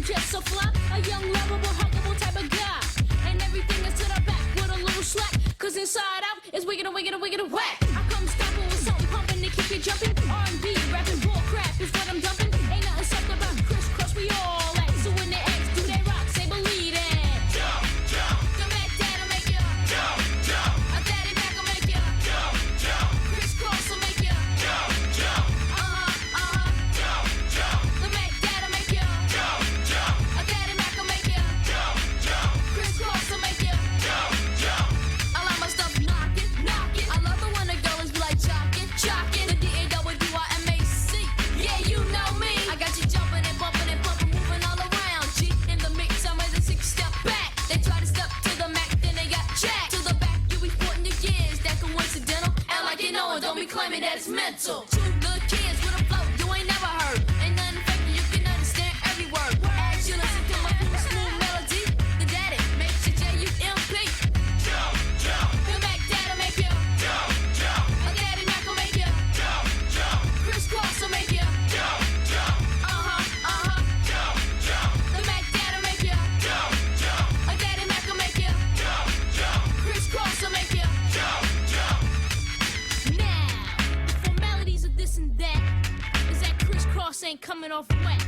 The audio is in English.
just so fly. A young, lovable, huggable type of guy. And everything is to the back with a little slack. Cause inside out is wicked and wicked and wicked and whack. I come stopping with something pumping to keep you jumping. R&B, rapping, bull crap is what I'm dumping. Ain't nothing soft about crisscross, we all like. So when they ask, do they rock? Say believe it. Jump, jump. Come back, dad'll make you. Jump, jump. A daddy back will make you. Jump, jump. Crisscross will make you. Jump, jump. Jump, jump. Come back, dad'll make you. Jump, jump. A daddy back will make you. Jump, jump. Crisscross will make you. Jump, jump. I like my stuff knocking, knocking. I love it when the girls be like jocking, jocking. The DAWIMAC. Yeah, you know me. I got you jumping and bumping and pumping, moving all around. G in the mix, I'm ready to 6 step back. They try to step to the Mac, then they got jacked. To the back, you be putting your gears. That coincidental. Act like you know it, don't be claiming that it's mental. Two good kids with a flow you ain't never heard. Ain't nothing fake, you can understand every word. As you listen to my cool, smooth melody, the daddy makes you JUMP. Jump, jump. Come back, dad'll make you. Jump, jump. A daddy Mac will make you. Jump, jump. Crisscross will make you. Jump, jump. Jump, jump. The Mac dad'll make you. Jump, jump. A daddy Mac will make you. Jump, jump. Crisscross will make you. Jump, jump. Now, the formalities of this and that is that crisscross ain't coming off wet.